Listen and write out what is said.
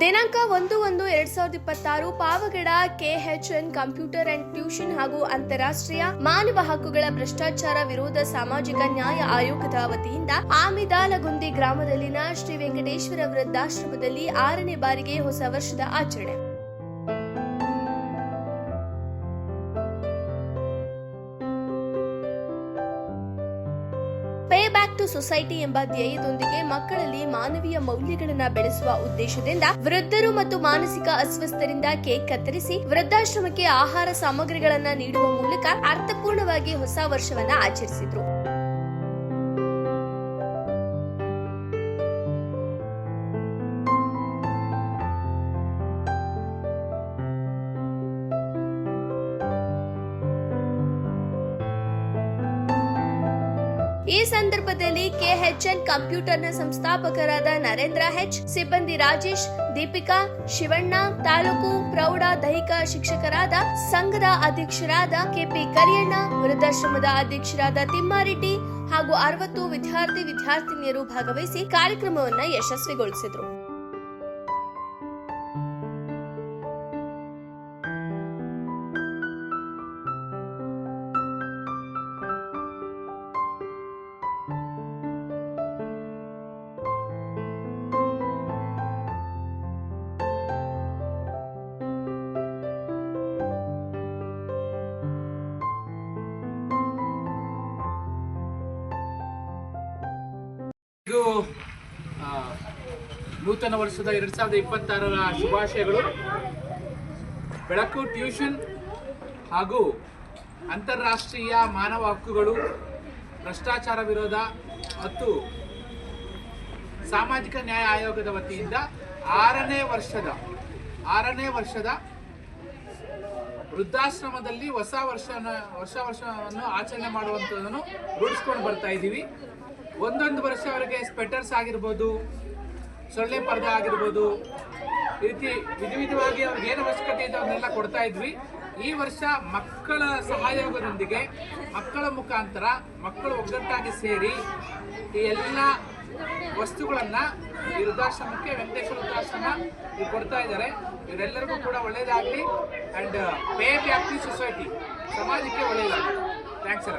ದಿನಾಂಕ 1-1-2026 Pavagada ಕೆಎಚ್ಎನ್ computer and tuition ಹಾಗೂ ಅಂತಾರಾಷ್ಟ್ರೀಯ ಮಾನವ ಹಕ್ಕುಗಳ ಭ್ರಷ್ಟಾಚಾರ ವಿರೋಧ ಸಾಮಾಜಿಕ ನ್ಯಾಯ ಆಯೋಗದ ವತಿಯಿಂದ ಆಮಿದಾಲಗುಂದಿ ಗ್ರಾಮದಲ್ಲಿನ ಶ್ರೀ ವೆಂಕಟೇಶ್ವರ ವೃದ್ಧಾಶ್ರಮದಲ್ಲಿ 6ನೇ ಬಾರಿಗೆ ಹೊಸ ವರ್ಷದ ಆಚರಣೆ. ಪೇ ಬ್ಯಾಕ್ ಟು ಸೊಸೈಟಿ ಎಂಬ ಧ್ಯೇಯದೊಂದಿಗೆ ಮಕ್ಕಳಲ್ಲಿ ಮಾನವೀಯ ಮೌಲ್ಯಗಳನ್ನು ಬೆಳೆಸುವ ಉದ್ದೇಶದಿಂದ ವೃದ್ಧರು ಮತ್ತು ಮಾನಸಿಕ ಅಸ್ವಸ್ಥರಿಂದ ಕೇಕ್ ಕತ್ತರಿಸಿ ವೃದ್ಧಾಶ್ರಮಕ್ಕೆ ಆಹಾರ ಸಾಮಗ್ರಿಗಳನ್ನು ನೀಡುವ ಮೂಲಕ ಅರ್ಥಪೂರ್ಣವಾಗಿ ಹೊಸ ವರ್ಷವನ್ನ ಆಚರಿಸಿದ್ರು. ಈ ಸಂದರ್ಭದಲ್ಲಿ ಕೆಎಚ್ಎನ್ ಕಂಪ್ಯೂಟರ್ನ ಸಂಸ್ಥಾಪಕರಾದ ನರೇಂದ್ರ ಎಚ್, ಸಿಬ್ಬಂದಿ ರಾಜೇಶ್, ದೀಪಿಕಾ, ಶಿವಣ್ಣ, ತಾಲೂಕು ಪ್ರೌಢ ದೈಹಿಕ ಶಿಕ್ಷಕರಾದ ಸಂಘದ ಅಧ್ಯಕ್ಷರಾದ ಕೆಪಿ ಕರಿಯಣ್ಣ, ವೃದ್ಧಾಶ್ರಮದ ಅಧ್ಯಕ್ಷರಾದ ತಿಮ್ಮಾರೆಡ್ಡಿ ಹಾಗೂ 60 ವಿದ್ಯಾರ್ಥಿನಿಯರು ಭಾಗವಹಿಸಿ ಕಾರ್ಯಕ್ರಮವನ್ನು ಯಶಸ್ವಿಗೊಳಿಸಿದರು. ನೂತನ ವರ್ಷದ 2026ರ ಶುಭಾಶಯಗಳು. ಬೆಳಕು ಟ್ಯೂಷನ್ ಹಾಗೂ ಅಂತಾರಾಷ್ಟ್ರೀಯ ಮಾನವ ಹಕ್ಕುಗಳು, ಭ್ರಷ್ಟಾಚಾರ ವಿರೋಧ ಮತ್ತು ಸಾಮಾಜಿಕ ನ್ಯಾಯ ಆಯೋಗದ ವತಿಯಿಂದ 6ನೇ ವರ್ಷದ ವೃದ್ಧಾಶ್ರಮದಲ್ಲಿ ಹೊಸ ವರ್ಷವನ್ನು ಆಚರಣೆ ಮಾಡುವಂಥದ್ದನ್ನು ರೂಢಿಸ್ಕೊಂಡು ಬರ್ತಾ ಇದ್ದೀವಿ. ಒಂದೊಂದು ವರ್ಷವರೆಗೆ ಸ್ವೆಟರ್ಸ್ ಆಗಿರ್ಬೋದು, ಸೊಳ್ಳೆ ಪರ್ದೆ ಆಗಿರ್ಬೋದು, ಈ ರೀತಿ ವಿಧವಾಗಿ ಅವ್ರಿಗೆ ಏನು ಅವಶ್ಯಕತೆ ಇದೆ ಅವನ್ನೆಲ್ಲ ಕೊಡ್ತಾ ಇದ್ವಿ. ಈ ವರ್ಷ ಮಕ್ಕಳ ಸಹಯೋಗದೊಂದಿಗೆ ಮಕ್ಕಳ ಮುಖಾಂತರ ಮಕ್ಕಳು ಒಗ್ಗಟ್ಟಾಗಿ ಸೇರಿ ಈ ಎಲ್ಲ ವಸ್ತುಗಳನ್ನು ಈ ವೃದ್ಧಾಶ್ರಮಕ್ಕೆ, ವೆಂಕಟೇಶ್ವರ ವೃದ್ಧಾಶ್ರಮ ಕೊಡ್ತಾ ಇದ್ದಾರೆ. ಇವರೆಲ್ಲರಿಗೂ ಕೂಡ ಒಳ್ಳೆಯದಾಗಲಿ. And pay back to society, ಸಮಾಜಕ್ಕೆ ಒಳ್ಳೆಯದಾಗಲಿ. ಥ್ಯಾಂಕ್ಸ್.